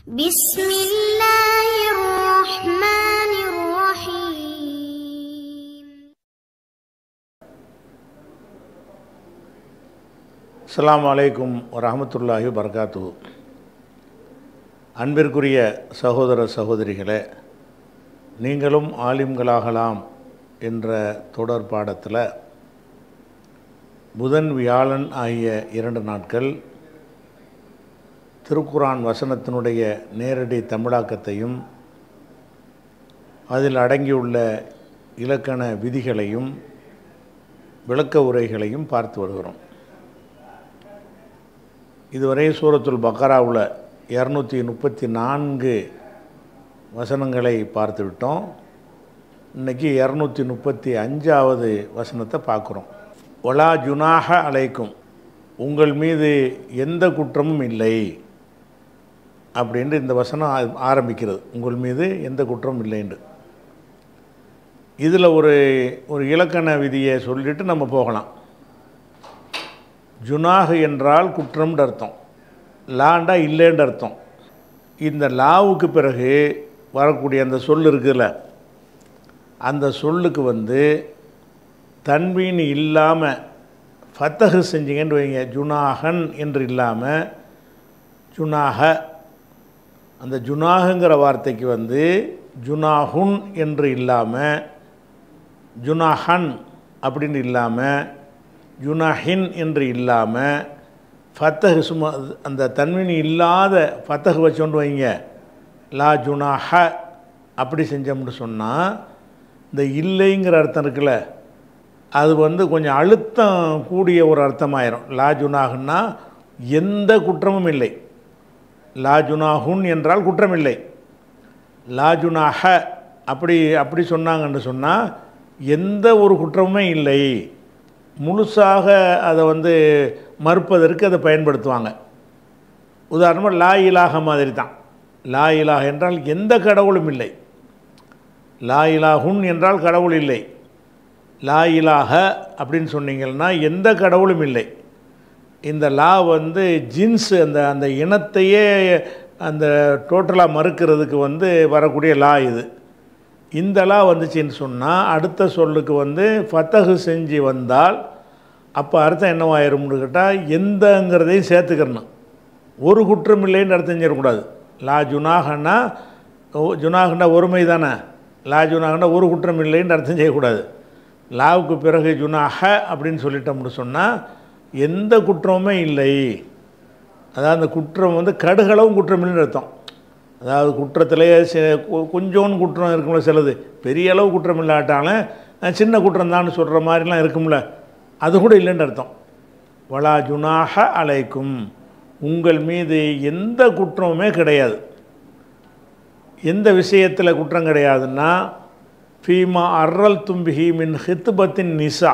بسم الله الرحمن الرحيم. அஸ்ஸலாமு அலைக்கும் வரஹ்மத்துல்லாஹி வபரகாத்துஹு. அன்பிற்குரிய சகோதர சகோதரிகளே, நீங்களும் ஆலிம்களாகலாம் என்ற தொடர் பாடத்தில் புதன் வியாழன் ஆகிய 2 நாட்கள் திருக்குரான் வசனத்தினுடைய நேரடி தமிழாக்கத்தையும் அதில் அடங்கியுள்ள இலக்கண விதிகளையும் விளக்க உரைகளையும் பார்த்து வருகிறோம். இதுவரை சூரத்துல் பக்கராவில் 234 வசனங்களை பார்த்துவிட்டோம். இன்றைக்கி 235வது வசனத்தை பார்க்குறோம். வலா ஜுனாஹ அலைக்கும், உங்கள் மீது எந்த குற்றமும் இல்லை அப்படின்ட்டு இந்த வசனம் ஆரம்பிக்கிறது. உங்கள் மீது எந்த குற்றமும் இல்லைன்னு இதில் ஒரு இலக்கண விதியை சொல்லிட்டு நம்ம போகலாம். ஜுனாஹ் என்றால் குற்றம்னு அர்த்தம், லாண்டா இல்லைன்னு அர்த்தம். இந்த லாவுக்கு பிறகு வரக்கூடிய அந்த சொல் இருக்குதுல்ல, அந்த சொல்லுக்கு தன்வீன் இல்லாமல் ஃபத்தஹு செஞ்சிங்கன்னு வைங்க, ஜுனாஹன் என்று இல்லாமல் ஜுனாஹ. அந்த ஜுனாஹுங்கிற வார்த்தைக்கு ஜுனாஹுன் என்று இல்லாமல் ஜுனாஹன் அப்படின்னு இல்லாமல் ஜுனாஹின் என்று இல்லாமல் ஃபத்தஹு சும்மா அந்த தன்வீன் இல்லாத ஃபத்தஹு வச்சோண்டு வைங்க, லா ஜுனாஹ அப்படி செஞ்சோம்னு சொன்னால் இந்த இல்லைங்கிற அர்த்தம் இருக்குல்ல, அது கொஞ்சம் அழுத்தம் கூடிய ஒரு அர்த்தமாயிரும். லா ஜுனாஹுன்னா எந்த குற்றமும் இல்லை. லா ஜுனாஹுன் என்றால் குற்றம் இல்லை. லா ஜுனாஹ அப்படி சொன்னாங்கன்னு சொன்னால் எந்த ஒரு குற்றமுமே இல்லை. முழுசாக அதை மறுப்பதற்கு அதை பயன்படுத்துவாங்க. உதாரணமாக லா இலாஹ மாதிரி தான். லா இலாஹ என்றால் எந்த கடவுளும் இல்லை. லா இலாஹுன் என்றால் கடவுள் இல்லை. லா இலாஹ அப்படின்னு சொன்னீங்கன்னா எந்த கடவுளும் இல்லை. இந்த லா ஜின்ஸ் அந்த இனத்தையே அந்த டோட்டலாக மறுக்கிறதுக்கு வரக்கூடிய லா இது. இந்த லா வந்துச்சின்னு சொன்னால் அடுத்த சொல்லுக்கு ஃபத்தஹு செஞ்சு வந்தால் அப்போ அர்த்தம் என்னவாயிரும்னு கேட்டால் எந்தங்கிறதையும் சேர்த்துக்கிறணும். ஒரு குற்றம் இல்லைன்னு அர்த்தம் செஞ்சிடக்கூடாது. லா ஜுனாஹன்னா ஜுனாஹ்னா ஒருமை தானே, லா ஜுனாஹ்னா ஒரு குற்றம் இல்லைன்னு அர்த்தம் செய்யக்கூடாது. லாவுக்கு பிறகு ஜுனாஹ அப்படின்னு சொல்லிட்டோம்னு சொன்னால் எந்த குற்றமுமே இல்லை. அதாவது அந்த குற்றம் கடுகளவும் குற்றம் இல்லைன்னு அர்த்தம். அதாவது குற்றத்திலேயே கொஞ்சோன்னு குற்றம் இருக்கும்ல, சிலது பெரிய அளவு குற்றம் இல்லாட்டாலும் சின்ன குற்றம் தான் சொல்கிற மாதிரிலாம் இருக்கும்ல, அது கூட இல்லைன்னு அர்த்தம். வலா ஜுனாஹ அலைக்கும், உங்கள் மீது எந்த குற்றமுமே கிடையாது. எந்த விஷயத்தில் குற்றம் கிடையாதுன்னா ஃபீமா அர்ரல் தும்பிஹி மின் ஹித்துபத்தின் நிசா.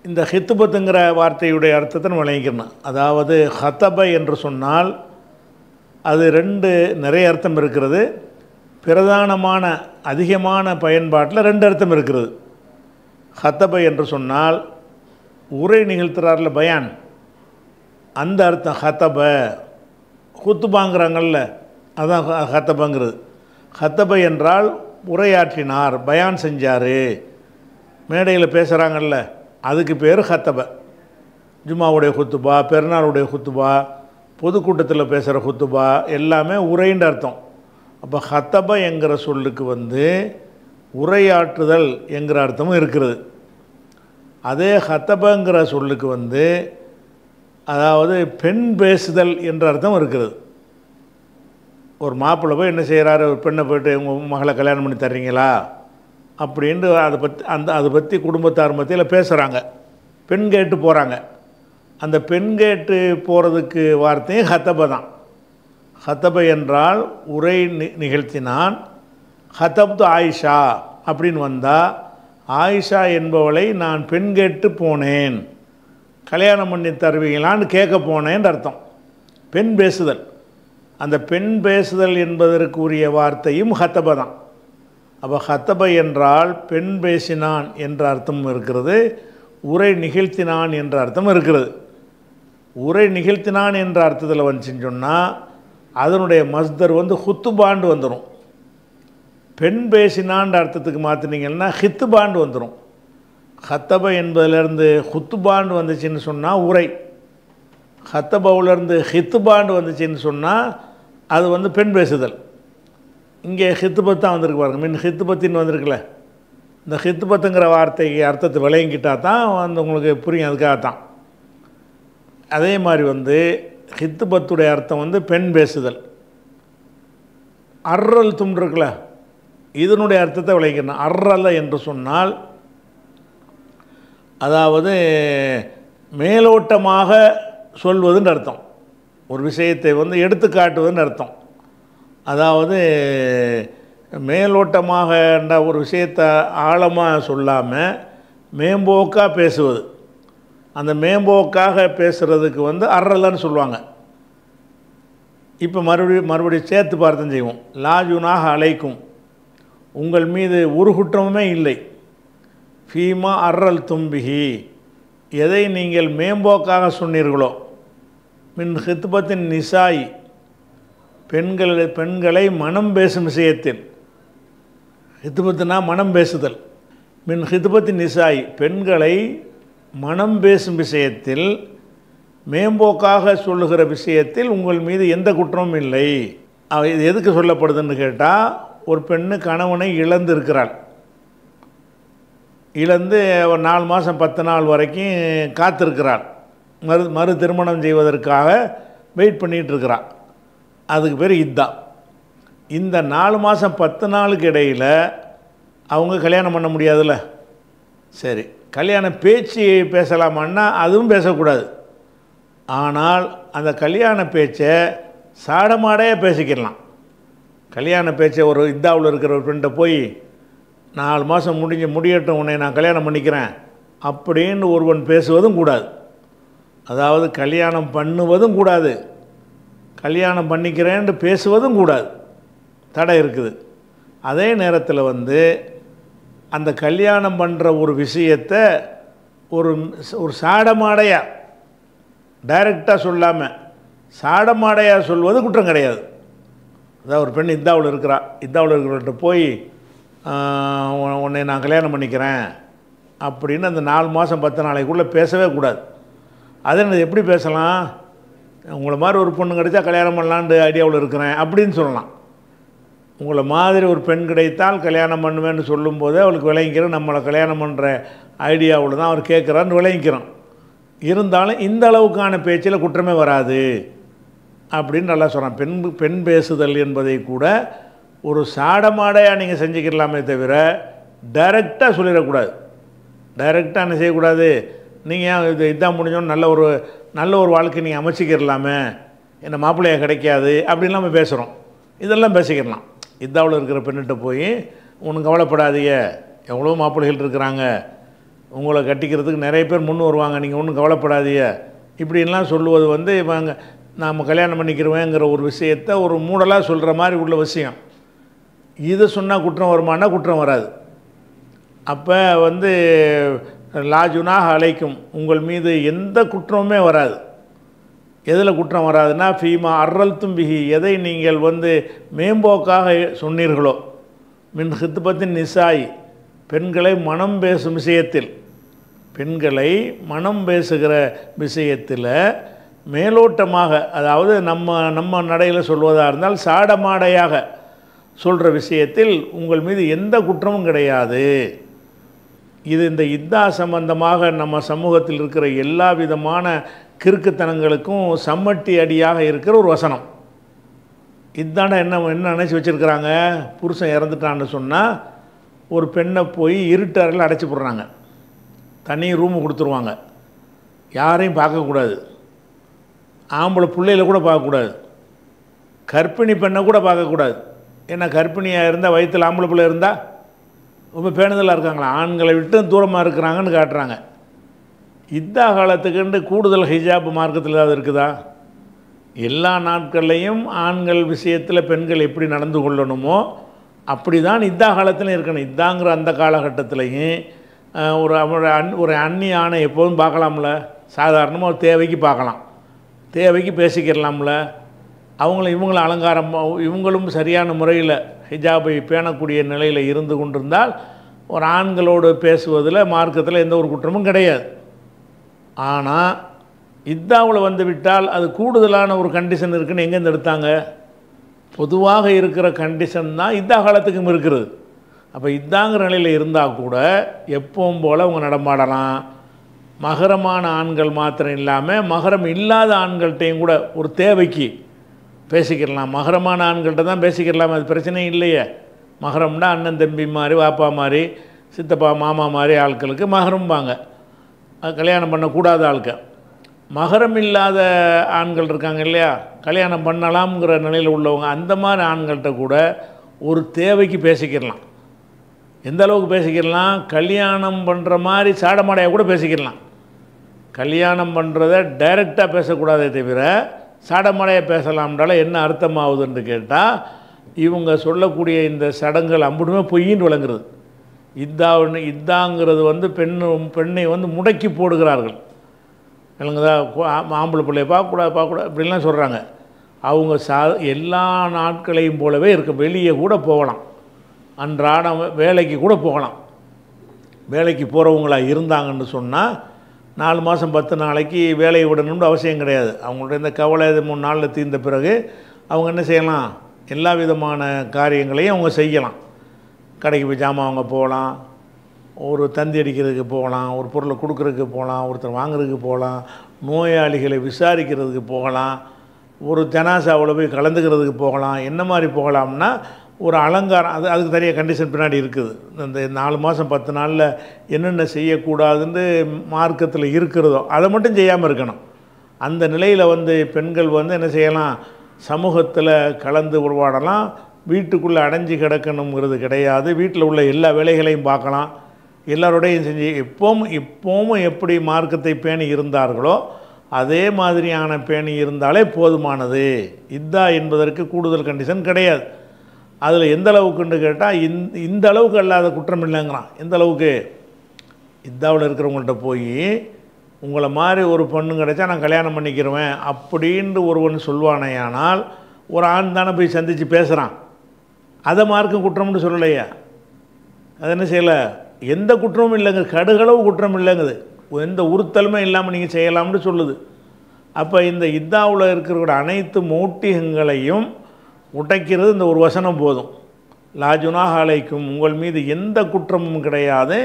இந்த ஹித்துபத்துங்கிற வார்த்தையுடைய அர்த்தத்தை நம்ம விளங்கிக்கணும். அதாவது ஹத்தப என்று சொன்னால் அது நிறைய அர்த்தம் இருக்கிறது. பிரதானமான அதிகமான பயன்பாட்டில் 2 அர்த்தம் இருக்கிறது. ஹத்தப என்று சொன்னால் உரை நிகழ்த்துறாரில் பயான், அந்த அர்த்தம் ஹத்தப. ஹுத்துபாங்கிறாங்கல்ல, அதான் ஹத்தபங்கிறது. ஹத்தப என்றால் உரையாற்றினார், பயான் செஞ்சார், மேடையில் பேசுகிறாங்கல்ல, அதுக்கு பேர் ஹத்தப. ஜும்மாவுடைய ஹுத்துபா, பெருநாளுடைய ஹுத்துபா, பொதுக்கூட்டத்தில் பேசுகிற ஹுத்துபா எல்லாமே உரைன்ற அர்த்தம். அப்போ ஹத்தப என்கிற சொல்லுக்கு உரையாற்றுதல் என்கிற அர்த்தமும் இருக்கிறது. அதே ஹத்தபங்கிற சொல்லுக்கு அதாவது பெண் பேசுதல் என்ற அர்த்தம் இருக்கிறது. ஒரு மாப்பிள்ளை போய் என்ன செய்கிறாரு, ஒரு பெண்ணை போய்ட்டு உங்கள் மகளை கல்யாணம் பண்ணி தர்றீங்களா அப்படின்ட்டு அதை பற்றி குடும்பத்தார் மத்தியில் பேசுகிறாங்க. பெண் கேட்டு போகிறாங்க. அந்த பெண் கேட்டு போகிறதுக்கு வார்த்தையும் ஹத்தப தான். ஹத்தப என்றால் உரை நிகழ்த்தினான். ஹத்தப்து ஆயிஷா அப்படின்னு வந்தால் ஆயிஷா என்பவளை நான் பெண் கேட்டு போனேன், கல்யாணம் பண்ணி தருவீங்களான்னு கேட்க போனேன்னு அர்த்தம். பெண் பேசுதல், அந்த பெண் பேசுதல் என்பதற்குரிய வார்த்தையும் ஹத்தப தான். அப்போ ஹத்தப என்றால் பெண் பேசினான் என்ற அர்த்தமும் இருக்கிறது, உரை நிகழ்த்தினான் என்ற அர்த்தம் இருக்கிறது. உரை நிகழ்த்தினான் என்ற அர்த்தத்தில் வந்துச்சுன்னு சொன்னால் அதனுடைய மஸ்தர் வந்து ஹுத்துபாண்டு வந்துடும். பெண் பேசினான்ற அர்த்தத்துக்கு மாற்றினீங்கன்னா ஹித்துபாண்டு வந்துடும். ஹத்தப என்பதிலேருந்து ஹுத்துபாண்டு வந்துச்சுன்னு சொன்னால் உரை, ஹத்தபவுலேருந்து ஹித்துபாண்டு வந்துச்சுன்னு சொன்னால் அது வந்து பெண் பேசுதல். இங்கே ஹித்துபத் தான் வந்திருக்கு பாருங்க, மின் ஹித்துபத்தின்னு வந்திருக்குல்ல. இந்த ஹித்துபத்துங்கிற வார்த்தைக்கு அர்த்தத்தை விளங்கிக்கிட்டால் தான் வந்து உங்களுக்கு புரியும், அதுக்காகத்தான். அதே மாதிரி வந்து ஹித்துபத்துடைய அர்த்தம் வந்து பெண் பேசுதல். அர்ரல் தும் இருக்குல்ல, இதனுடைய அர்த்தத்தை விளங்கிக்கணும். அர்ரல என்று சொன்னால் அதாவது மேலோட்டமாக சொல்வதுன்னு அர்த்தம், ஒரு விஷயத்தை வந்து எடுத்து காட்டுவதுன்னு அர்த்தம். அதாவது மேலோட்டமாக ஒரு விஷயத்தை ஆழமாக சொல்லாமல் மேம்போக்காக பேசுவது. அந்த மேம்போக்காக பேசுகிறதுக்கு வந்து அர்ரலன்னு சொல்லுவாங்க. இப்போ மறுபடியும் சேர்த்து பார்த்தம் செய்வோம். லாஜுனாக அழைக்கும், உங்கள் மீது ஒரு குற்றமுமே இல்லை. ஃபீமா அர்ரல் தும்பிகி, எதை நீங்கள் மேம்போக்காக சொன்னீர்களோ. மின் ஹித்பத்தின் நிசாய், பெண்களை மனம் பேசும் விஷயத்தில். ஹித்பத்துனா மனம் பேசுதல். மின் ஹித்பத்தின் நிசாய், பெண்களை மனம் பேசும் விஷயத்தில், மேம்போக்காக சொல்லுகிற விஷயத்தில் உங்கள் மீது எந்த குற்றமும் இல்லை. இது எதுக்கு சொல்லப்படுதுன்னு கேட்டால், ஒரு பெண்ணு கணவனை இழந்து இருக்கிறாள். இழந்து ஒரு 4 மாதம் 10 நாள் வரைக்கும் காத்திருக்கிறாள். மறு திருமணம் செய்வதற்காக வெயிட் பண்ணிகிட்ருக்கிறாள். அதுக்கு பேர் இத்தா. இந்த 4 மாதம் 10 நாளுக்கு இடையில் அவங்க கல்யாணம் பண்ண முடியாதுல்ல. சரி, கல்யாண பேச்சு பேசலாமான்னா அதுவும் பேசக்கூடாது. ஆனால் அந்த கல்யாண பேச்சை சாடமாடையாக பேசிக்கிடலாம். கல்யாண பேச்சை ஒரு இத்தாவில் இருக்கிற ஒரு பெண்கிட்ட போய் 4 மாதம் முடியட்டும் உன்னை நான் கல்யாணம் பண்ணிக்கிறேன் அப்படின்னு ஒருவன் பேசுவதும் கூடாது. அதாவது கல்யாணம் பண்ணுவதும் கூடாது, கல்யாணம் பண்ணிக்கிறேன்னு பேசுவதும் கூடாது, தடை இருக்குது. அதே நேரத்தில் வந்து அந்த கல்யாணம் பண்ணுற ஒரு விஷயத்தை ஒரு சாடமாடையாக டைரெக்டாக சொல்லாமல் சாடமாடையாக சொல்வது குற்றம் கிடையாது. அதாவது ஒரு பெண் இத்தாவில் இருக்கிறவர்கிட்ட போய் உன்னை நான் கல்யாணம் பண்ணிக்கிறேன் அப்படின்னு அந்த 4 மாதம் 10 நாளைக்குள்ளே பேசவே கூடாது. அதே எப்படி பேசலாம், உங்களை மாதிரி ஒரு பொண்ணு கிடைச்சா கல்யாணம் பண்ணலான்னு ஐடியாவில் இருக்கிறேன் அப்படின்னு சொல்லலாம். உங்களை மாதிரி ஒரு பெண் கிடைத்தால் கல்யாணம் பண்ணுவேன்னு சொல்லும்போதே அவளுக்கு விளங்கிக்கிறோம், நம்மளை கல்யாணம் பண்ணுற ஐடியாவில் தான் அவர் கேட்குறான்னு விளங்கிக்கிறோம். இருந்தாலும் இந்த அளவுக்கான பேச்சில் குற்றமே வராது அப்படின்னு நல்லா சொல்கிறான். பெண் பேசுதல் என்பதை கூட ஒரு சாடமாடையாக நீங்கள் செஞ்சுக்கலாமே தவிர டைரெக்டாக சொல்லிடக்கூடாது. டைரெக்டாக என்ன செய்யக்கூடாது, நீங்கள் இதான் முடிஞ்சோன்னு நல்ல ஒரு வாழ்க்கை நீங்கள் அமைச்சிக்கிறலாமே, என்ன மாப்பிள்ளையாக கிடைக்காது அப்படின்னு நம்ம பேசுகிறோம். இதெல்லாம் பேசிக்கிடலாம். இதாவில் இருக்கிற பெண்ணிட்ட போய் ஒன்றும் கவலைப்படாதீங்க, எவ்வளோ மாப்பிள்ளைகள் இருக்கிறாங்க, உங்களை கட்டிக்கிறதுக்கு நிறைய பேர் முன் வருவாங்க, நீங்கள் ஒன்றும் கவலைப்படாதீங்க இப்படின்லாம் சொல்லுவது வந்து இவங்க நாம் கல்யாணம் பண்ணிக்கிறவேங்கிற ஒரு விஷயத்தை ஒரு மூடலாக சொல்கிற மாதிரி உள்ள விஷயம். இது சொன்னால் குற்றம் வருமானா குற்றம் வராது. அப்போ வந்து லாஜுனாக அழைக்கும், உங்கள் மீது எந்த குற்றமுமே வராது. எதில் குற்றம் வராதுன்னா ஃபீமா அர்ரல் தும்பிகி, எதை நீங்கள் வந்து மேம்போக்காக சொன்னீர்களோ. மின் ஹித்பத்தின் நிசாய், பெண்களை மனம் பேசும் விஷயத்தில், பெண்களை மனம் பேசுகிற விஷயத்தில் மேலோட்டமாக, அதாவது நம்ம நடையில் சொல்வதாக இருந்தால் சாடமாடையாக சொல்கிற விஷயத்தில் உங்கள் மீது எந்த குற்றமும் கிடையாது. இது இந்த இத்தா சம்பந்தமாக நம்ம சமூகத்தில் இருக்கிற எல்லா விதமான கிறுக்குத்தனங்களுக்கும் சம்மட்டி அடியாக இருக்கிற ஒரு வசனம். இதாண்டா என்ன நினச்சி வச்சுருக்கிறாங்க, புருஷன் இறந்துட்டான்னு சொன்னால் ஒரு பெண்ணை போய் இருட்டு அறையில் அடைச்சி போடுறாங்க, தனி ரூமு கொடுத்துருவாங்க, யாரையும் பார்க்கக்கூடாது, ஆம்பளை பிள்ளையில கூட பார்க்கக்கூடாது, கர்ப்பிணி பெண்ணை கூட பார்க்கக்கூடாது. ஏன்னா கர்ப்பிணியாக இருந்தால் வயிற்றில் ஆம்பளை பிள்ளை இருந்தால் ரொம்ப பேணுதலாக இருக்காங்களா, ஆண்களை விட்டு தூரமாக இருக்கிறாங்கன்னு காட்டுறாங்க. இத்தா காலத்துக்குண்டு கூடுதல் ஹிஜாப் மார்க்கத்தில் ஏதாவது இருக்குதா? எல்லா நாட்கள்லையும் ஆண்கள் விஷயத்தில் பெண்கள் எப்படி நடந்து கொள்ளணுமோ அப்படி தான் இத்தா காலத்திலும் இருக்கணும். இத்தாங்கிற அந்த காலகட்டத்திலையும் ஒரு அந்நிய ஆணை எப்போதும் பார்க்கலாம்ல, சாதாரணமாக ஒரு தேவைக்கு பார்க்கலாம், தேவைக்கு பேசிக்கிறலாம்ல. இவங்களும் அலங்காரம் இவங்களும் சரியான முறையில் ஹிஜாபை பேணக்கூடிய நிலையில் இருந்து கொண்டிருந்தால் ஒரு ஆண்களோடு பேசுவதில் மார்க்கத்தில் எந்த ஒரு குற்றமும் கிடையாது. ஆனால் இத்தாவில் வந்து விட்டால் அது கூடுதலான ஒரு கண்டிஷன் இருக்குன்னு எங்கேருந்து எடுத்தாங்க? பொதுவாக இருக்கிற கண்டிஷன் தான் இத்தா காலத்துக்கும் இருக்கிறது. அப்போ இத்தாங்கிற நிலையில் இருந்தால் கூட எப்பவும் போல் அவங்க நடமாடலாம். மகரமான ஆண்கள் மாத்திரம் இல்லாமல் மகரம் இல்லாத ஆண்கள்கிட்டையும் கூட ஒரு தேவைக்கு பேசிக்கிடலாம். மகரமான ஆண்கள்கிட்ட தான் பேசிக்கிடலாம், அது பிரச்சனை இல்லையே. மகரம்னா அண்ணன் தம்பி மாதிரி, வாப்பா மாதிரி, சித்தப்பா மாமா மாதிரி ஆட்களுக்கு மகரம்பாங்க. கல்யாணம் பண்ணக்கூடாத ஆட்கள். மகரம் இல்லாத ஆண்கள் இருக்காங்க இல்லையா, கல்யாணம் பண்ணலாம்ங்கிற நிலையில் உள்ளவங்க, அந்த மாதிரி ஆண்கள்கிட்ட கூட ஒரு தேவைக்கு பேசிக்கிடலாம். எந்த அளவுக்கு பேசிக்கிடலாம்? கல்யாணம் பண்ணுற மாதிரி சாடமாடையாக கூட பேசிக்கிடலாம். கல்யாணம் பண்ணுறதை டைரெக்டாக பேசக்கூடாதே தவிர சாடமாடையாக பேசலாம்னால என்ன அர்த்தமாகுதுன்னு கேட்டால், இவங்க சொல்லக்கூடிய இந்த சடங்குகள் அம்புடுமே பொய்யின்னு விளங்குறது. இத்தாங்கிறது வந்து பெண்ணை வந்து முடக்கி போடுகிறார்கள். இல்லைங்கதா? ஆம்பளை பிள்ளைய பார்க்கக்கூடாது இப்படிலாம் சொல்கிறாங்க. அவங்க எல்லா நாட்களையும் போலவே இருக்க, வெளியே கூட போகலாம், அன்றாடம் வேலைக்கு கூட போகலாம். வேலைக்கு போகிறவங்களாக இருந்தாங்கன்னு சொன்னால் 4 மாதம் 10 நாளைக்கு வேலையை விடணும்னு அவசியம் கிடையாது. அவங்களுடைய இந்த கவலை 3 நாளில் தீர்ந்த பிறகு அவங்க என்ன செய்யலாம்? எல்லா விதமான காரியங்களையும் அவங்க செய்யலாம். கடைக்கு போய் ஜாமான் அவங்க போகலாம், ஒரு தந்தி அடிக்கிறதுக்கு போகலாம், ஒரு பொருளை கொடுக்குறதுக்கு போகலாம், ஒருத்தர் வாங்குறதுக்கு போகலாம், நோயாளிகளை விசாரிக்கிறதுக்கு போகலாம், ஒரு ஜனாசாவில் போய் கலந்துக்கிறதுக்கு போகலாம். என்ன மாதிரி போகலாம்னா ஒரு அலங்காரம், அதுக்கு தனியாக கண்டிஷன் பின்னாடி இருக்குது. இந்த 4 மாதம் 10 நாளில் என்னென்ன செய்யக்கூடாதுன்னு மார்க்கத்தில் இருக்கிறதோ அதை மட்டும் செய்யாமல் இருக்கணும். அந்த நிலையில் வந்து பெண்கள் வந்து என்ன செய்யலாம்? சமூகத்தில் கலந்து உருவாடலாம். வீட்டுக்குள்ளே அடைஞ்சு கிடக்கணுங்கிறது கிடையாது. வீட்டில் உள்ள எல்லா வேலைகளையும் பார்க்கலாம், எல்லாரோடையும் செஞ்சு இப்போவும் எப்படி மார்க்கத்தை பேணி இருந்தார்களோ அதே மாதிரியான பேணி இருந்தாலே போதுமானது. இத்தா என்பதற்கு கூடுதல் கண்டிஷன் கிடையாது. அதில் எந்த அளவுக்குன்னு கேட்டால் இந்த அளவுக்கு அல்லாத குற்றம் இல்லைங்கிறான். எந்த அளவுக்கு? இத்தாவில் இருக்கிறவங்கள்ட்ட போய் உங்களை மாதிரி ஒரு பொண்ணு கிடைச்சா நான் கல்யாணம் பண்ணிக்கிறவேன் அப்படின்ட்டு ஒருவன் சொல்வானேயானால் ஒரு ஆண் தானே போய் சந்தித்து பேசுகிறான், அதை மார்க்கும் குற்றம்னு சொல்லலையா? அது என்ன செய்யலை? எந்த குற்றமும் இல்லைங்க, கடுகளவு குற்றம் இல்லைங்குது, எந்த உறுத்தலுமே இல்லாமல் நீங்கள் செய்யலாம்னு சொல்லுது. அப்போ இந்த இத்தாவில் இருக்கிற அனைத்து மௌட்டிகங்களையும் உடைக்கிறது இந்த ஒரு வசனம் போதும். லாஜுனாஹ் அலைக்கும், உங்கள் மீது எந்த குற்றமும் கிடையாது.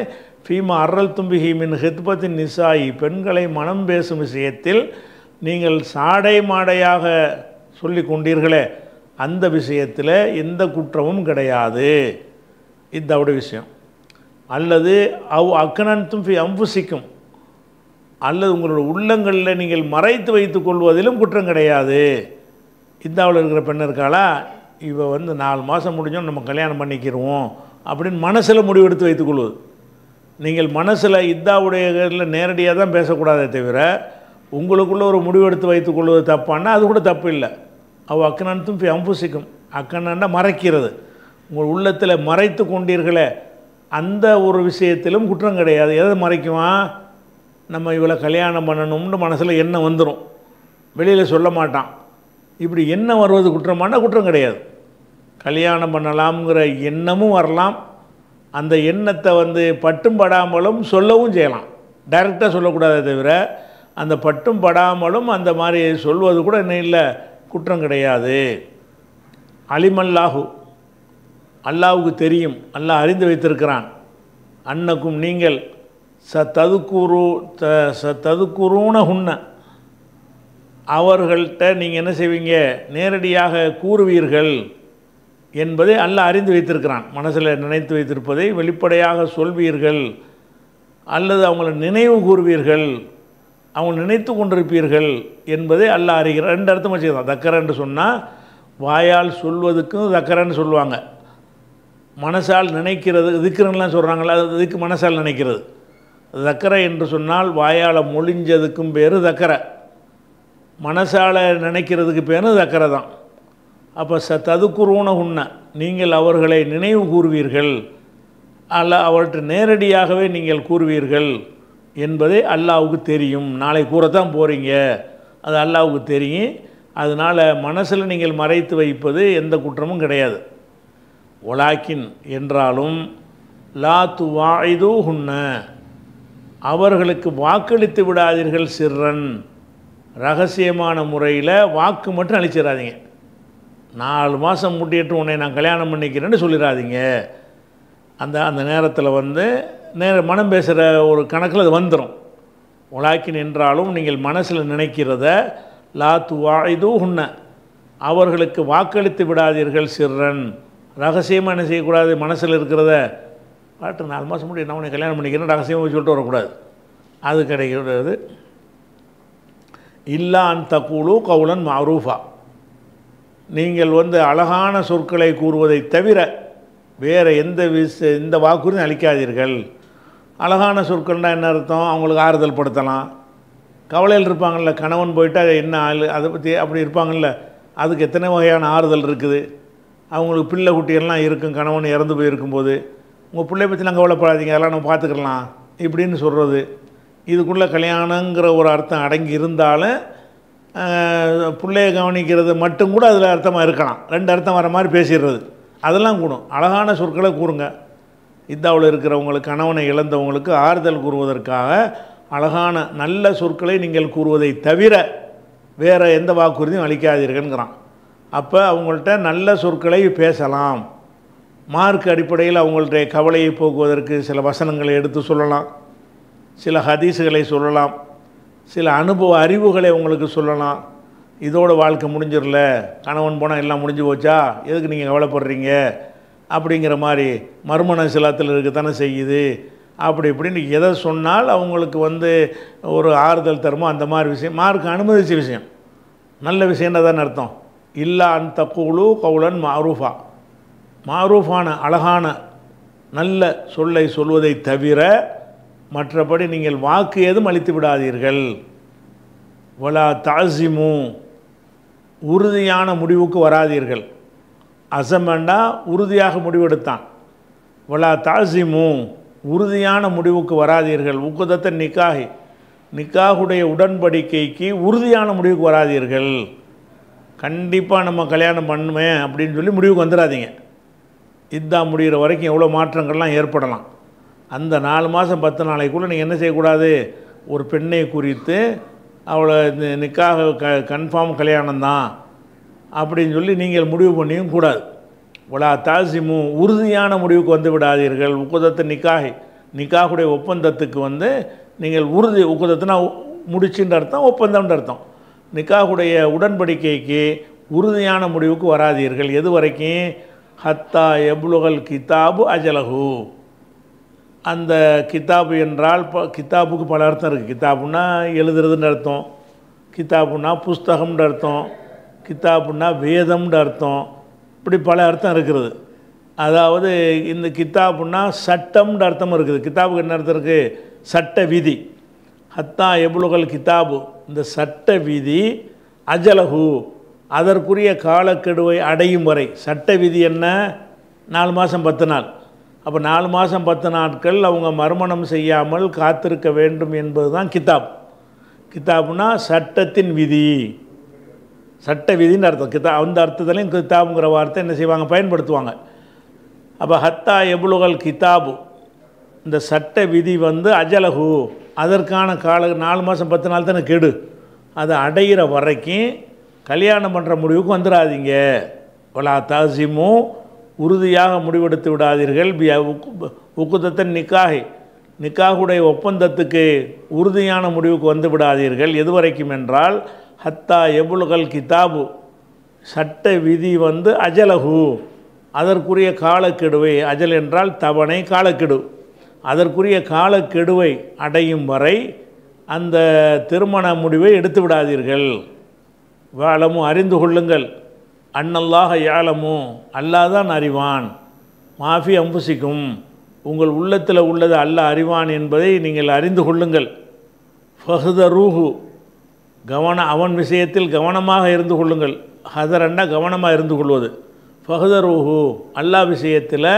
ஃபீமா அர்ரல் தும்பிஹி மின் ஹித்பத்தின் நிசாயி, பெண்களை மனம் பேசும் விஷயத்தில் நீங்கள் சாடை மாடையாக சொல்லி கொண்டீர்களே அந்த விஷயத்தில் எந்த குற்றமும் கிடையாது. இதாவுடைய விஷயம். அல்லது அக்கனன்தும் ஃபி அம்புசிக்கும், அல்லது உங்களோட உள்ளங்களில் நீங்கள் மறைத்து வைத்து கொள்வதிலும் குற்றம் கிடையாது. இத்தாவில் இருக்கிற பெண் இருக்காளா, இவ வந்து 4 மாதம் முடிஞ்சோம் நம்ம கல்யாணம் பண்ணிக்கிடுவோம் அப்படின்னு மனசில் முடிவெடுத்து வைத்துக்கொள்வது. நீங்கள் மனசில் இத்தாவுடைய நேரடியாக தான் பேசக்கூடாதே தவிர உங்களுக்குள்ளே ஒரு முடிவெடுத்து வைத்துக்கொள்வது தப்பானா அது கூட தப்பு இல்லை. அக்கனன்தும் ஃபி அம்புசிக்கும், அக்கனன்னா மறைக்கிறது, உங்கள் உள்ளத்தில் மறைத்து கொண்டீர்களே அந்த ஒரு விஷயத்திலும் குற்றம் கிடையாது. எதை மறைக்குமா? நம்ம இவளை கல்யாணம் பண்ணணும்னு மனசில் எண்ணம் வந்துடும், வெளியில் சொல்ல மாட்டான். இப்படி எண்ணம் வருவது குற்றமான குற்றம் கிடையாது. கல்யாணம் பண்ணலாம்ங்கிற எண்ணமும் வரலாம், அந்த எண்ணத்தை வந்து பட்டும் படாமலும் சொல்லவும் செய்யலாம். டைரெக்டாக சொல்லக்கூடாதே தவிர அந்த பட்டும் படாமலும் அந்த மாதிரி சொல்வது கூட என்ன இல்லை, குற்றம் கிடையாது. அலிமல்லாஹு, அல்லாவுக்கு தெரியும், அல்லாஹ் அறிந்து வைத்திருக்கிறான். அன்னக்கும் நீங்கள் ததுக்குருன ஹுன்ன, அவர்கள்ட்ட நீங்கள் என்ன செய்வீங்க, நேரடியாக கூறுவீர்கள் என்பதை அல்லாஹ் அறிந்து வைத்திருக்கிறான். மனசில் நினைத்து வைத்திருப்பதை வெளிப்படையாக சொல்வீர்கள், அல்லது அவங்கள நினைவு கூறுவீர்கள், அவங்க நினைத்து கொண்டிருப்பீர்கள் என்பதை அல்லாஹ் அறிகிறார். 2 அர்த்தம் வச்சுக்கலாம். தக்கரன்னு சொன்னால் வாயால் சொல்வதுக்கும் தக்கரன்னு சொல்லுவாங்க. மனசால் நினைக்கிறது திக்ரன்லாம் சொல்கிறாங்களா, அது இதுக்கு மனசால் நினைக்கிறது. தக்கரை என்று சொன்னால் வாயால் மொழிஞ்சதுக்கும் பேர் தக்கரை, மனசால் நினைக்கிறதுக்கு பேர் தக்கரை தான். அப்போ ததுக்குருன உண்ண, நீங்கள் அவர்களை நினைவு கூறுவீர்கள், அல்ல அவர்கிட்ட நேரடியாகவே நீங்கள் கூறுவீர்கள் என்பதை அல்லாஹ்வுக்கு தெரியும். நாளை கூறத்தான் போகிறீங்க, அது அல்லாஹ்வுக்கு தெரியும். அதனால் மனசில் நீங்கள் மறைத்து வைப்பது எந்த குற்றமும் கிடையாது. ஒலாக்கின் என்றாலும் லா துவாயிதூஹுன்ன, அவர்களுக்கு வாக்களித்து விடாதீர்கள் சிர்ரன், ரகசியமான முறையில் வாக்கு மட்டும் அளிச்சிடாதீங்க. 4 மாதம் முட்டிட்டு உன்னை நான் கல்யாணம் பண்ணிக்கிறேன்னு சொல்லிடாதீங்க. அந்த நேரத்தில் வந்து மனம் பேசுகிற ஒரு கணக்கில் அது வந்துடும். ஒலாக்கின் என்றாலும் நீங்கள் மனசில் நினைக்கிறத லா துவாயிதூஹுன்ன, அவர்களுக்கு வாக்களித்து விடாதீர்கள் சிர்ரன், ரகசியமாக என்ன செய்யக்கூடாது, மனசில் இருக்கிறத பாட்டு 4 மாதம் முடி நான் உன்னை கல்யாணம் பண்ணிக்கிறேன்னு ரகசியமாக சொல்லிட்டு வரக்கூடாது. அது கிடைக்கிறது. இல்லா அன் தக்கூலு கவுலன் மஅரூஃபா, நீங்கள் வந்து அழகான சொற்களை கூறுவதை தவிர வேறு எந்த வாக்குறுதியும் அளிக்காதீர்கள். அழகான சொற்கள்னால் என்ன அர்த்தம், அவங்களுக்கு ஆறுதல் படுத்தலாம். கவலையில் இருப்பாங்கள்ல, கணவன் போயிட்டு அதை என்ன அதை பற்றி அப்படி இருப்பாங்கள்ல, அதுக்கு எத்தனை வகையான ஆறுதல் இருக்குது. அவங்களுக்கு பிள்ளை குட்டியெல்லாம் இருக்கும், கணவன் இறந்து போயிருக்கும்போது உங்கள் பிள்ளைய பற்றிலாம் கவலைப்படாதீங்க, அதெல்லாம் நம்ம பார்த்துக்கலாம் இப்படின்னு சொல்கிறது. இதுக்குள்ளே கல்யாணங்கிற ஒரு அர்த்தம் அடங்கி இருந்தாலும் பிள்ளையை கவனிக்கிறது மட்டும் கூட அதில் அர்த்தமாக இருக்கலாம். 2 அர்த்தம் வர மாதிரி பேசிடுறது, அதெல்லாம் கூடும். அழகான சொற்களை கூறுங்க. இதாவில் இருக்கிறவங்களுக்கு, கணவனை இழந்தவங்களுக்கு ஆறுதல் கூறுவதற்காக அழகான நல்ல சொற்களை நீங்கள் கூறுவதை தவிர வேறு எந்த வாக்குறுதியும் அளிக்காதீர்கள்ங்கிறான். அப்போ அவங்கள்ட்ட நல்ல சொற்களை பேசலாம். மார்க் அடிப்படையில் அவங்கள்ட்ட கவலையை போக்குவதற்கு சில வசனங்களை எடுத்து சொல்லலாம், சில ஹதீஸுகளை சொல்லலாம், சில அனுபவ அறிவுகளை உங்களுக்கு சொல்லலாம். இதோட வாழ்க்கை முடிஞ்சிடல, கணவன் போனால் எல்லாம் முடிஞ்சு போச்சா, எதுக்கு நீங்கள் கவலைப்படுறீங்க அப்படிங்கிற மாதிரி, மறுமண சிலத்தில் இருக்கத்தானே செய்யுது, அப்படி இப்படின்னு எதை சொன்னால் அவங்களுக்கு வந்து ஒரு ஆறுதல் தருமோ அந்த மாதிரி விஷயம் மார்க் அனுமதித்த விஷயம், நல்ல விஷயம் தானே அர்த்தம். இல்லா அன் தக்கூலு கவுலன் மஅரூஃபா, மஅரூஃபான அழகான நல்ல சொல்லை சொல்வதை தவிர மற்றபடி நீங்கள் வாக்கு ஏதும் அளித்து விடாதீர்கள். வலா தாசிமு, உறுதியான முடிவுக்கு வராதீர்கள். அசமண்டா உறுதியாக முடிவெடுத்தான். வலா தாசிமு, உறுதியான முடிவுக்கு வராதீர்கள். உக்குதத்த நிக்காஹி, நிக்காஹுடைய உடன்படிக்கைக்கு உறுதியான முடிவுக்கு வராதீர்கள். கண்டிப்பாக நம்ம கல்யாணம் பண்ணுவேன் அப்படின்னு சொல்லி முடிவுக்கு வந்துடாதீங்க. இதான் முடிகிற வரைக்கும் எவ்வளோ மாற்றங்கள்லாம் ஏற்படலாம். அந்த 4 மாதம் 10 நாளைக்குள்ளே நீங்கள் என்ன செய்யக்கூடாது, ஒரு பெண்ணை குறித்து அவளை நிக்காக கன்ஃபார்ம் கல்யாணம்தான் அப்படின்னு சொல்லி நீங்கள் முடிவு பண்ணியும் கூடாது. வலா தாசிமு, உறுதியான முடிவுக்கு வந்து விடாதீர்கள். உக்குதத்தை நிக்காஹி, நிக்காஹுடைய ஒப்பந்தத்துக்கு வந்து நீங்கள் உறுதி, உக்குதத்துனா முடிச்சுன்ற அர்த்தம், ஒப்பந்தம்ன்ற அர்த்தம். நிக்காஹுடைய உடன்படிக்கைக்கு உறுதியான முடிவுக்கு வராதீர்கள். எது வரைக்கும், ஹத்தா எப்லுகல் கிதாபு அஜலஹு. அந்த கிதாபு என்றால் கிதாபுக்கு பல அர்த்தம் இருக்குது. கிதாபுன்னா எழுதுறதுன்னு அர்த்தம், கிதாபுன்னா புஸ்தகம்ன்ற அர்த்தம், கிதாபுன்னா வேதம்ன்ற அர்த்தம், இப்படி பல அர்த்தம் இருக்கிறது. அதாவது இந்த கிதாபுன்னா சட்டம்ன்ற அர்த்தமும் இருக்குது. கிதாபுக்கு என்ன அர்த்தம் இருக்குது, சட்ட விதி. ஹத்தா எப்லுகல் கிதாபு, இந்த சட்ட விதி அஜலஹு, அதற்குரிய காலக்கெடுவை அடையும் வரை. சட்ட விதி என்ன, 4 மாதம் 10 நாள். அப்போ 4 மாதம் 10 நாட்கள் அவங்க மறுமணம் செய்யாமல் காத்திருக்க வேண்டும் என்பது தான் கிதாப். கிதாப்னா சட்டத்தின் விதி, சட்ட விதின்னு அர்த்தம். அந்த அர்த்தத்துலேயும் கிதாபுங்கிற வார்த்தை என்ன செய்வாங்க, பயன்படுத்துவாங்க. அப்போ ஹத்தா எப்லுகல் கிதாபு, இந்த சட்ட விதி வந்து அஜலஹு, அதற்கான 4 மாதம் 10 நாள் தானே கெடு, அதை அடைகிற வரைக்கும் கல்யாணம் பண்ணுற முடிவுக்கு வந்துடாதீங்க. வலா தாசிமு, உறுதியாக முடிவெடுத்து விடாதீர்கள். உக்குதத்தன் நிக்காஹி, நிக்காஹுடைய ஒப்பந்தத்துக்கு உறுதியான முடிவுக்கு வந்து விடாதீர்கள். எது வரைக்கும் என்றால் ஹத்தா எபுல்கல் கிதாபு, சட்ட விதி வந்து அஜலஹு, அதற்குரிய காலக்கெடுவை, அஜல் என்றால் தவணை, காலக்கெடு, அதற்குரிய காலக்கெடுவை அடையும் வரை அந்த திருமண முடிவை எடுத்து விடாதீர்கள். வாலமு, அறிந்து கொள்ளுங்கள், அன்னல்லாஹ யாலமு, அல்லாஹ் தான் அறிவான், மாஃபி அம்புசிக்கும், உங்கள் உள்ளத்தில் உள்ளது அல்லாஹ் அறிவான் என்பதை நீங்கள் அறிந்து கொள்ளுங்கள். ஃபஹ்தரூஹு, அவன் விஷயத்தில் கவனமாக இருந்து கொள்ளுங்கள். ஹதரண்டா கவனமாக இருந்து கொள்வது. ஃபஹ்தரூஹு, அல்லாஹ் விஷயத்தில்,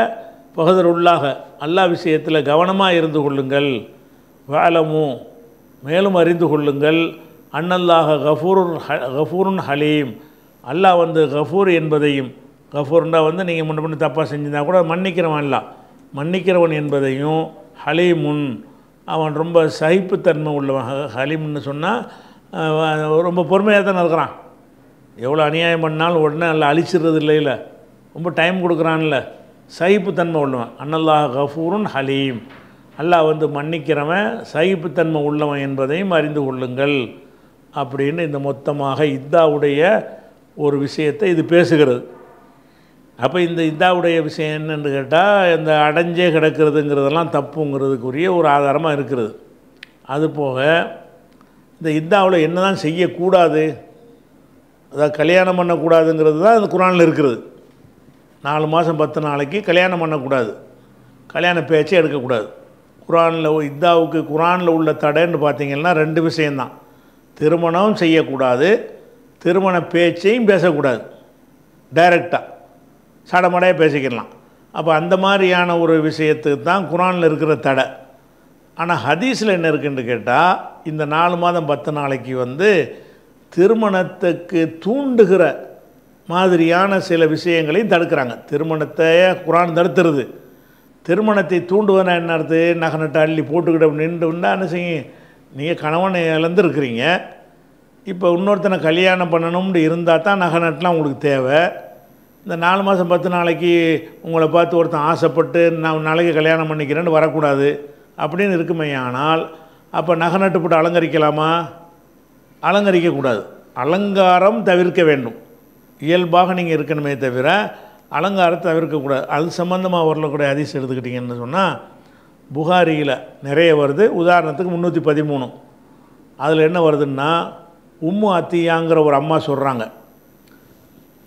ஃபஹ்தருல்லாஹ, அல்லாஹ் விஷயத்தில் கவனமாக இருந்து கொள்ளுங்கள். வாலமு, மேலும் அறிந்து கொள்ளுங்கள், அன்னல்லாஹ கஃபூருன் ஹலீம், அல்லாஹ் வந்து கஃபூர் என்பதையும், கஃபூர்னா வந்து நீங்கள் முன்ன தப்பாக செஞ்சிருந்தா கூட மன்னிக்கிறவன் அல்ல, மன்னிக்கிறவன் என்பதையும், ஹலீமுன் அவன் ரொம்ப சகிப்புத்தன்மை உள்ளவன். ஹலீம்னு சொன்னால் ரொம்ப பொறுமையாக தானே இருக்கிறான். எவ்வளோ அநியாயம் பண்ணாலும் உடனே நல்லா அழிச்சிடுறது இல்லைல்ல, ரொம்ப டைம் கொடுக்குறான்ல, சகிப்புத்தன்மை உள்ளவன். அன்னல்லாஹ் கஃபூருன் ஹலீம், அல்லாஹ் வந்து மன்னிக்கிறவன் சகிப்புத்தன்மை உள்ளவன் என்பதையும் அறிந்து கொள்ளுங்கள் அப்படின்னு இந்த மொத்தமாக இத்தாவுடைய ஒரு விஷயத்தை இது பேசுகிறது. அப்போ இந்த இத்தாவுடைய விஷயம் என்னென்னு கேட்டால், இந்த அடைஞ்சே கிடக்கிறதுங்கிறதெல்லாம் தப்புங்கிறதுக்குரிய ஒரு ஆதாரமாக இருக்கிறது. அதுபோக இந்த இத்தாவில் என்ன தான் செய்யக்கூடாது, அதாவது கல்யாணம் பண்ணக்கூடாதுங்கிறது தான் இந்த குரானில் இருக்கிறது. 4 மாதம் 10 நாளைக்கு கல்யாணம் பண்ணக்கூடாது, கல்யாண பேச்சே எடுக்கக்கூடாது. குரானில் இத்தாவுக்கு குரானில் உள்ள தடைன்னு பார்த்திங்கன்னா 2 விஷயந்தான். திருமணம் செய்யக்கூடாது, திருமண பேச்சையும் பேசக்கூடாது, டைரெக்டாக சடமடையாக பேசிக்கலாம். அப்போ அந்த மாதிரியான ஒரு விஷயத்துக்கு தான் குரானில் இருக்கிற தடை. ஆனால் ஹதீஸில் என்ன இருக்குன்னு கேட்டால், இந்த 4 மாதம் 10 நாளைக்கு வந்து திருமணத்துக்கு தூண்டுகிற மாதிரியான சில விஷயங்களையும் தடுக்கிறாங்க. திருமணத்தை குரான் தடுத்துருது. திருமணத்தை தூண்டுவதுனா என்ன அர்த்தம்? நகை நட்டை அள்ளி போட்டுக்கிட்ட நின்றுன்னா என்ன செய்யும், நீங்கள் கணவனை இழந்துருக்கிறீங்க, இப்போ இன்னொருத்தனை கல்யாணம் பண்ணணும்னு இருந்தால் தான் நகை நட்டெலாம் உங்களுக்கு தேவை. இந்த 4 மாதம் 10 நாளைக்கு உங்களை பார்த்து ஒருத்தன் ஆசைப்பட்டு நான் நாளைக்கு கல்யாணம் பண்ணிக்கிறேன்னு வரக்கூடாது அப்படின்னு இருக்குமே. ஆனால் அப்போ நகை நட்டு போட்டு அலங்கரிக்கலாமா? அலங்கரிக்கக்கூடாது. அலங்காரம் தவிர்க்க வேண்டும். இயல்பாக நீங்கள் இருக்கணுமே தவிர அலங்காரத்தை தவிர்க்கக்கூடாது. அது சம்மந்தமாக வரலக்கூடிய ஹதீஸ் எடுத்துக்கிட்டிங்கன்னு சொன்னால் புகாரியில் நிறைய வருது. உதாரணத்துக்கு 313 அதில் என்ன வருதுன்னா, உம்மு அத்தியாங்கிற ஒரு அம்மா சொல்கிறாங்க.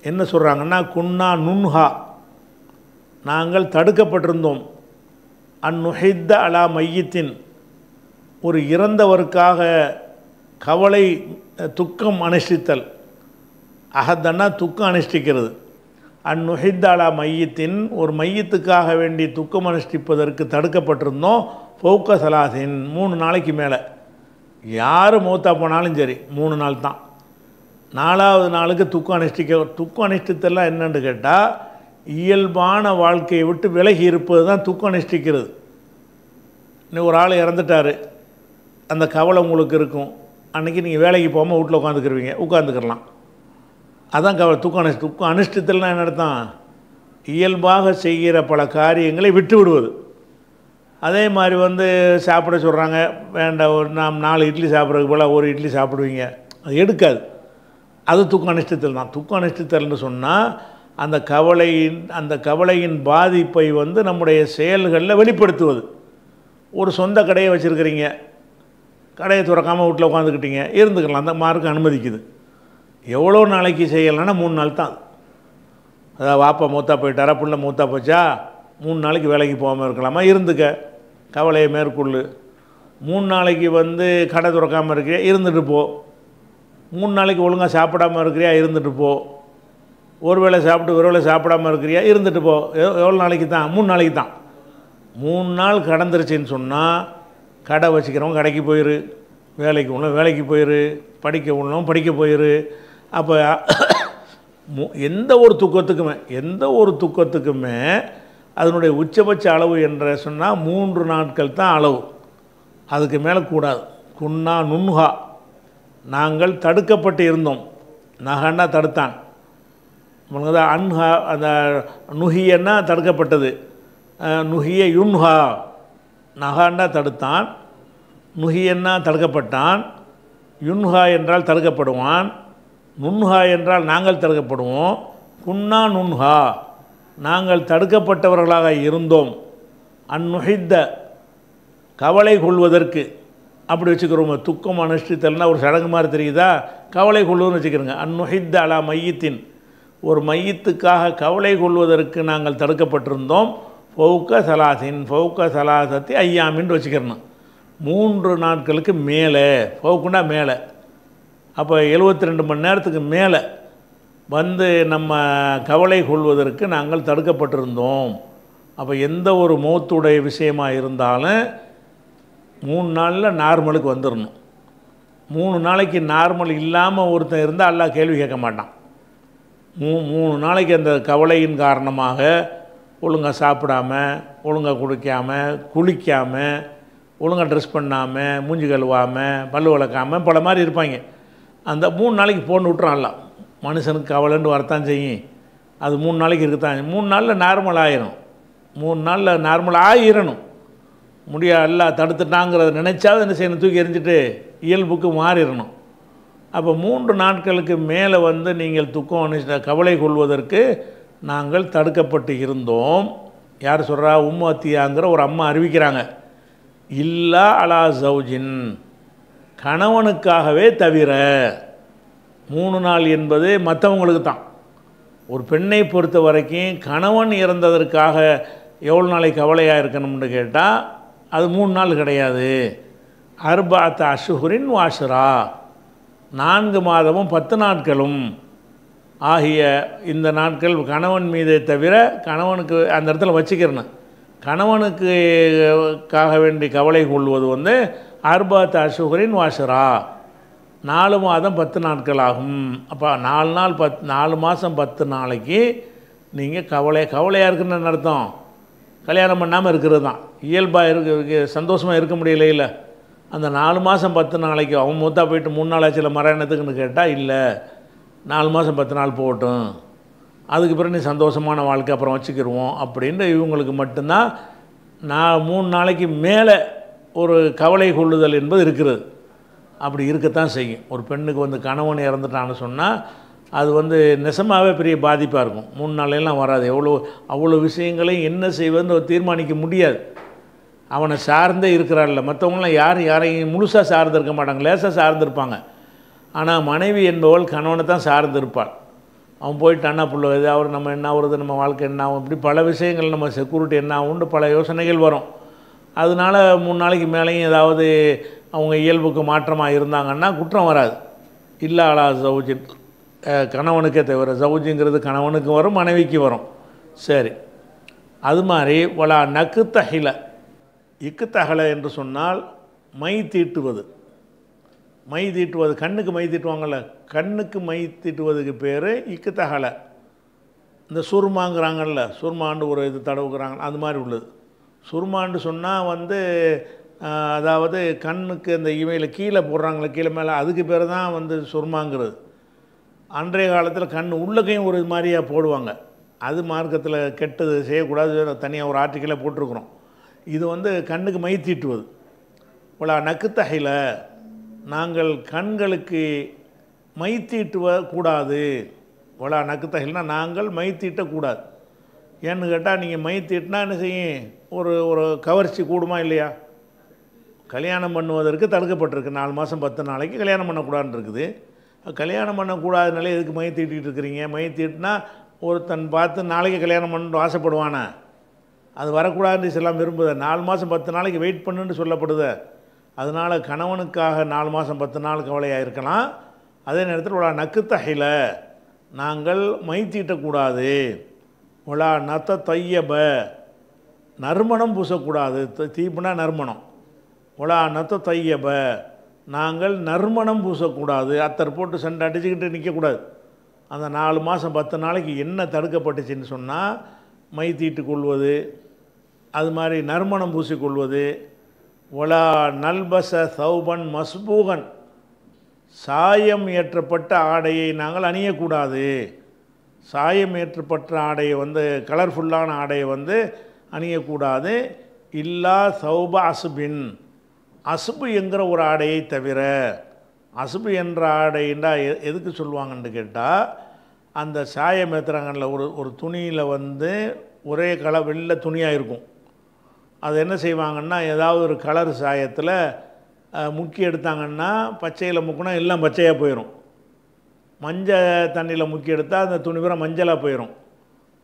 என்ன சொல்கிறாங்கன்னா, குன்னா நுன்ஹா, நாங்கள் தடுக்கப்பட்டிருந்தோம், அந்நுஹித்த அலா மையத்தின், ஒரு இறந்தவருக்காக கவலை துக்கம் அனுஷ்டித்தல், அஹத்தன்னா துக்கம் அனுஷ்டிக்கிறது, அந்நுஹித்த அலா மையத்தின், ஒரு மையத்துக்காக வேண்டி துக்கம் அனுஷ்டிப்பதற்கு தடுக்கப்பட்டிருந்தோம். ஃபௌக்க சலாசின், 3 நாளைக்கு மேலே. யார் மௌத்தா போனாலும் சரி 3 நாள் தான். 4வது நாளுக்கு துக்கம் அனுஷ்டித்தெல்லாம் என்னென்னு கேட்டால், இயல்பான வாழ்க்கையை விட்டு விலகி இருப்பது தான் துக்கம் அனுஷ்டிக்கிறது. இன்னும் ஒரு ஆள் இறந்துட்டார், அந்த கவலை உங்களுக்கு இருக்கும். அன்றைக்கி நீங்கள் வேலைக்கு போகாமல் வீட்டில் உட்காந்துக்கிறலாம். அதான் துக்கம் அனுஷ்டித்தல்னால் என்ன அர்த்தம்? இயல்பாக செய்கிற பல காரியங்களை விட்டு விடுவது. அதே மாதிரி வந்து சாப்பிட சொல்கிறாங்க, வேண்டாம் ஒரு நாம் 4 இட்லி சாப்பிட்றதுக்கு போல் 1 இட்லி சாப்பிடுவீங்க, அது எடுக்காது. அது துக்கம் அனுஷ்டித்தல் தான். துக்கம் அனுஷ்டித்தல்னு சொன்னால் அந்த கவலையின் பாதிப்பை வந்து நம்முடைய செயல்களில் வெளிப்படுத்துவது. ஒரு சொந்த கடையை வச்சுருக்கிறீங்க, கடையை திறக்காமல் வீட்டில் உட்காந்துக்கிட்டீங்க, இருந்துக்கலாம், அந்த மார்க்கு அனுமதிக்குது. எவ்வளோ நாளைக்கு செய்யலைன்னா 3 நாள் தான். அதாவது வாப்பா மூத்தா போயிட்டாரா, பிள்ளை மூத்தா போச்சா, 3 நாளைக்கு வேலைக்கு போகாமல் இருக்கலாமா, இருந்துக்க, கவலையை மேற்கொள்ளு. 3 நாளைக்கு வந்து கடை திறக்காமல் இருக்கிறியா, இருந்துட்டு போ. 3 நாளைக்கு ஒழுங்காக சாப்பிடாமல் இருக்கிறியா, இருந்துட்டு போ. ஒரு வேளை சாப்பிட்டு ஒரு வேளை சாப்பிடாமல் இருக்கிறியா, இருந்துட்டு போ. எவ்வளோ நாளைக்கு தான்? 3 நாளைக்கு தான். 3 நாள் கடந்துருச்சுன்னு சொன்னால், கடை வச்சுக்கிறவங்க கடைக்கு போயிரு, வேலைக்கு உள்ளவங்க வேலைக்கு போயிரு, படிக்க உள்ளவங்க படிக்க போயிரு. அப்போ எந்த ஒரு துக்கத்துக்குமே அதனுடைய உச்சபட்ச அளவு என்ற சொன்னால் 3 நாட்கள் தான் அளவு, அதுக்கு மேலே கூடாது. குன்னா நுன்ஹா, நாங்கள் தடுக்கப்பட்டு இருந்தோம். நகன்னா தடுத்தான், தான் அன்ஹா, அந்த நுஹியன்னா தடுக்கப்பட்டது, நுஹிய யுன்ஹா, நகான்னா தடுத்தான், நுஹியன்னா தடுக்கப்பட்டான், யுன்ஹா என்றால் தடுக்கப்படுவான், நுன்ஹா என்றால் நாங்கள் தடுக்கப்படுவோம். குன்னா நுன்ஹா, நாங்கள் தடுக்கப்பட்டவர்களாக இருந்தோம். அந்நுஹித்த, கவலை கொள்வதற்கு, அப்படி வச்சுக்கிறோம். துக்கம் அனுஷ்டித்தல்னா ஒரு சடங்கு மாதிரி தெரியுதா, கவலை கொள்வதுன்னு வச்சுக்கிறோங்க. அந்நுஹித்த அலா மையத்தின், ஒரு மையத்துக்காக கவலை கொள்வதற்கு நாங்கள் தடுக்கப்பட்டிருந்தோம். ஃபௌக்க சலாசத்தி ஐயாமின்னு வச்சுக்கிறணும். 3 நாட்களுக்கு மேலே, ஃபௌக்குன்னா மேலே, அப்போ 72 மணி நேரத்துக்கு மேலே வந்து நம்ம கவலை கொள்வதற்கு நாங்கள் தடுக்கப்பட்டிருந்தோம். அப்போ எந்த ஒரு மௌத்துடைய விஷயமாக இருந்தாலும் 3 நாளில் நார்மலுக்கு வந்துடணும். 3 நாளைக்கு நார்மல் இல்லாமல் ஒருத்தன் இருந்தால் அல்லாஹ் கேள்வி கேட்க மாட்டான். 3 நாளைக்கு அந்த கவலையின் காரணமாக ஒழுங்காக சாப்பிடாம, ஒழுங்காக குளிக்காமல், ஒழுங்காக ட்ரெஸ் பண்ணாமல், மூஞ்சி கழுவாமல், பல்லு விளக்காமல் பல மாதிரி இருப்பாங்க. அந்த 3 நாளைக்கு போட்டு விட்டுறான் அல்லாஹ். மனுஷனுக்கு கவலைன்னு வரத்தான் செய்யும். அது 3 நாளைக்கு இருக்குத்தான். 3 நாளில் நார்மல் ஆயிரும். 3 நாளில் நார்மல் ஆகிடணும். அல்லாஹ் தடுத்துட்டாங்கிறத நினச்சாவது என்ன செய்யணும், தூக்கி எறிஞ்சிட்டு இயல்புக்கு மாறிடணும். அப்போ 3 நாட்களுக்கு மேலே நீங்கள் துக்கம் கவலை கொள்வதற்கு நாங்கள் தடுக்கப்பட்டு இருந்தோம். யார் சொல்கிறா? உம்மத்தியாங்கிற ஒரு அம்மா அறிவிக்கிறாங்க. இல்லா அலா ஜவுஜின், கணவனுக்காகவே தவிர. 3 நாள் என்பது மற்றவங்களுக்கு தான். ஒரு பெண்ணை பொறுத்த வரைக்கும் கணவன் இறந்ததற்காக எவ்வளோ நாளைக்கு கவலையாக இருக்கணும்னு கேட்டால் அது 3 நாள் கிடையாது. அர்பாத் அஷ்ஹுரின் வாஷரா, 4 மாதமும் 10 நாட்களும் ஆகிய இந்த நாட்கள் கணவன் மீதே தவிர, கணவனுக்கு அந்த இடத்துல வச்சுக்கிறணும். கணவனுக்காக வேண்டி கவலை கொள்வது அர்பாத் அஷ்ஹுரின் வாஷரா, 4 மாதம் 10 நாட்கள் ஆகும். அப்போ 4 மாதம் 10 நாளைக்கு நீங்கள் கவலையாக இருக்குன்னு அர்த்தம். கல்யாணம் பண்ணாமல் இருக்கிறது தான். இயல்பாக சந்தோஷமாக இருக்க முடியல. இல்லை, அந்த 4 மாதம் 10 நாளைக்கு அவன் மூத்தா போயிட்டு 3 நாள் ஆச்சுல மரணத்துக்குன்னு கேட்டால் இல்லை, 4 மாதம் 10 நாள் போகட்டும், அதுக்கு பிறகு நீ சந்தோஷமான வாழ்க்கை அப்புறம் வச்சுக்கிடுவோம் அப்படின்னு இவங்களுக்கு மட்டும்தான் 3 நாளைக்கு மேலே ஒரு கவலை கொள்ளுதல் என்பது இருக்கிறது. அப்படி இருக்கத்தான் செய்யும். ஒரு பெண்ணுக்கு கணவன் இறந்துட்டான்னு சொன்னால் அது நெசமாகவே பெரிய பாதிப்பாக இருக்கும். 3 நாளையெல்லாம் வராது. அவ்வளோ விஷயங்களையும் என்ன செய்வதுன்னு தீர்மானிக்க முடியாது. அவனை சார்ந்தே இருக்கிறாள்ல. மற்றவங்களாம் யாரையும் முழுசாக சார்ந்திருக்க மாட்டாங்க, லேசாக சார்ந்திருப்பாங்க. ஆனால் மனைவி என்பவள் கணவனை தான் சார்ந்திருப்பாள். அவன் போயிட்டான்னா புள்ள இது, அவர் நம்ம என்ன ஆகுறது, நம்ம வாழ்க்கை என்ன ஆகும், இப்படி பல விஷயங்கள், நம்ம செக்யூரிட்டி என்ன ஆகும்னு பல யோசனைகள் வரும். அதனால் 3 நாளைக்கு மேலேயும் ஏதாவது அவங்க இயல்புக்கு மாற்றமாக இருந்தாங்கன்னா குற்றம் வராது. இல்லா அலா ஜவுஜின், கணவனுக்கே தவிர. ஜவுஜுங்கிறது கணவனுக்கு வரும், மனைவிக்கு வரும். சரி, அது மாதிரி வலா நக்கு தஹில, இக்கு தகலை என்று சொன்னால் மை தீட்டுவது. கண்ணுக்கு மை தீட்டுவாங்கள்ல, கண்ணுக்கு மை தீட்டுவதுக்கு பேர் இக்கு தகலை. இந்த சுருமாங்கிறாங்கல்ல, சுருமாண்டு ஒரு இது தடவுக்கிறாங்க, அது மாதிரி உள்ளது. சுருமாண்டு சொன்னால் அதாவது கண்ணுக்கு அந்த இவையில் கீழே போடுறாங்களே, கீழே மேலே, அதுக்கு பேர் தான் சுருமாங்கிறது. அன்றைய காலத்தில் கண் உள்ளக்கையும் ஒரு மாதிரியாக போடுவாங்க. அது மார்க்கத்தில் கெட்டது, செய்யக்கூடாது, தனியாக ஒரு ஆர்டிக்கலே போட்டிருக்கிறோம். இது கண்ணுக்கு மை தீட்டுவது. இவ்வளோ நக்குத்தகையில் நாங்கள் கண்களுக்கு மை தீட்டுவக்கூடாது. இவ்வளோ நக்குத்தகைல்னால் நாங்கள் மை தீட்டக்கூடாது. ஏன்னு கேட்டால் நீங்கள் மை தீட்டினா என்ன செய்யும், ஒரு கவர்ச்சி கூடுமா இல்லையா? கல்யாணம் பண்ணுவதற்கு தடுக்கப்பட்டிருக்கு. 4 மாதம் 10 நாளைக்கு கல்யாணம் பண்ணக்கூடாதுன்னு இருக்குது. கல்யாணம் பண்ணக்கூடாதுனாலே எதுக்கு மை தீட்டிகிட்டு இருக்கிறீங்க? மை தீட்டினா ஒருத்தன் பார்த்து நாளைக்கு கல்யாணம் பண்ணணுன்னு ஆசைப்படுவானே, அது வரக்கூடாதுன்னு இஸ்லாம் விரும்புத. 4 மாதம் 10 நாளைக்கு வெயிட் பண்ணுன்னு சொல்லப்படுது. அதனால் கணவனுக்காக 4 மாதம் 10 நாள் கவலையாக இருக்கலாம். அதே நேரத்தில் உலா நக்கு தஹில, நாங்கள் மை தீட்டக்கூடாது. உலா நத்த தையப, நறுமணம் பூசக்கூடாது. தீப்புனா நறுமணம். உலா நத்த தையப, நாங்கள் நறுமணம் பூசக்கூடாது. அத்தர் போட்டு சண்டை அடிச்சுக்கிட்டு நிற்கக்கூடாது. அந்த 4 மாதம் 10 நாளைக்கு என்ன தடுக்கப்பட்டுச்சின்னு சொன்னால் மை தீட்டு கொள்வது, அது மாதிரி நறுமணம் பூசிக்கொள்வது. ஒலா நல்பச சௌபன் மஸ்பூகன், சாயம் ஏற்றப்பட்ட ஆடையை நாங்கள் அணியக்கூடாது. சாயம் ஏற்றப்பட்ட ஆடையை கலர்ஃபுல்லான ஆடையை அணியக்கூடாது. இல்லா சௌப அசுபின், அசுபு என்கிற ஒரு ஆடையை தவிர. அசுபு என்ற ஆடைன்னா எதுக்கு சொல்லுவாங்கன்னு கேட்டால், அந்த சாயம் ஏற்றுறாங்கல்ல, ஒரு துணியில் ஒரே வெள்ளை துணியாக இருக்கும். அது என்ன செய்வாங்கன்னா, ஏதாவது ஒரு கலர் சாயத்தில் முக்கி எடுத்தாங்கன்னா, பச்சையில் முக்கினா எல்லாம் பச்சையாக போயிடும். மஞ்சள் தண்ணியில் முக்கி எடுத்தால் அந்த துணி பூரா மஞ்சளாக போயிடும்.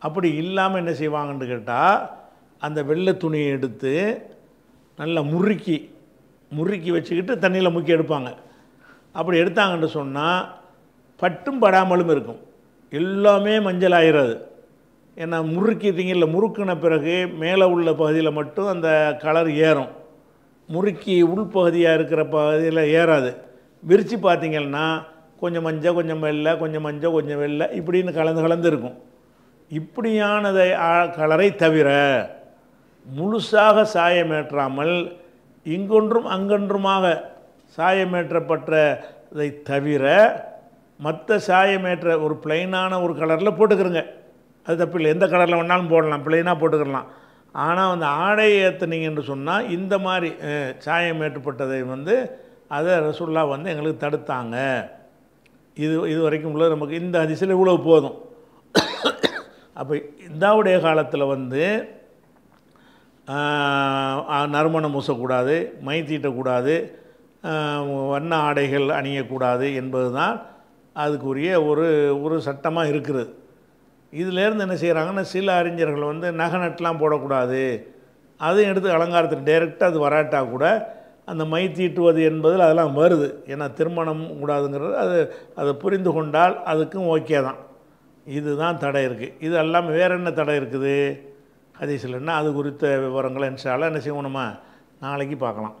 அப்படி இல்லாமல் என்ன செய்வாங்கன்னு கேட்டால், அந்த வெள்ளை துணியை எடுத்து நல்லா முறுக்கி வச்சுக்கிட்டு தண்ணியில் முக்கி எடுப்பாங்க. அப்படி எடுத்தாங்கன்னு சொன்னால் பட்டும் படாமலும் இருக்கும், எல்லாமே மஞ்சள் ஆயிடாது. ஏன்னா முறுக்கிட்டீங்கல்ல, முறுக்கின பிறகு மேலே உள்ள பகுதியில் மட்டும் அந்த கலர் ஏறும், முறுக்கி உள்பகுதியாக இருக்கிற பகுதியில் ஏறாது. விரித்து பார்த்தீங்கன்னா கொஞ்சம் மஞ்சள் கொஞ்சம் வெள்ளை கொஞ்சம் மஞ்சள் கொஞ்சம் வெள்ளை இப்படின்னு கலந்து இருக்கும். இப்படியானதை கலரை தவிர முழுசாக சாயமேற்றாமல் இங்கொன்றும் அங்கொன்றுமாக சாயமேற்றப்பட்டதை தவிர மற்ற சாயமேற்ற ஒரு பிளைனான ஒரு கலரில் போட்டுக்கிறங்க. அது தப்பில்லை, எந்த கலரில் வேணாலும் போடலாம், பிளைனாக போட்டுக்கலாம். ஆனால் அந்த ஆடையை ஏற்றுனீங்கன்னு சொன்னால் இந்த மாதிரி சாயமேற்றப்பட்டதை அதை ரசூல்லா எங்களுக்கு தடுத்தாங்க. இது வரைக்கும் உள்ள நமக்கு இந்த ஹதீஸில் இவ்வளவு போதும். அப்போ இந்தாவுடைய காலத்தில் நறுமணம் பூசக்கூடாது, மை தீட்டக்கூடாது, வண்ண ஆடைகள் அணியக்கூடாது என்பது தான் அதுக்குரிய ஒரு சட்டமாக இருக்குது. இதிலேருந்து என்ன செய்கிறாங்கன்னா சில அறிஞர்கள் நகை நட்டுலாம் போடக்கூடாது, அதையும் எடுத்து அலங்காரத்துக்கு டைரெக்டாக அது வராட்டா கூட அந்த மை தீட்டுவது என்பதில் அதெல்லாம் வருது. ஏன்னா திருமணம் கூடாதுங்கிறது அதை புரிந்து கொண்டால் அதுக்கும் ஓகே தான். இதுதான் தடை இருக்குது. இது அல்லாமல் வேறு என்ன தடை இருக்குது ஹதீஸில்? அது குறித்த விவரங்களை இன்ஷா அல்லாஹ் என்ன செய்வோம், நம்ம நாளைக்கு பார்க்கலாம்.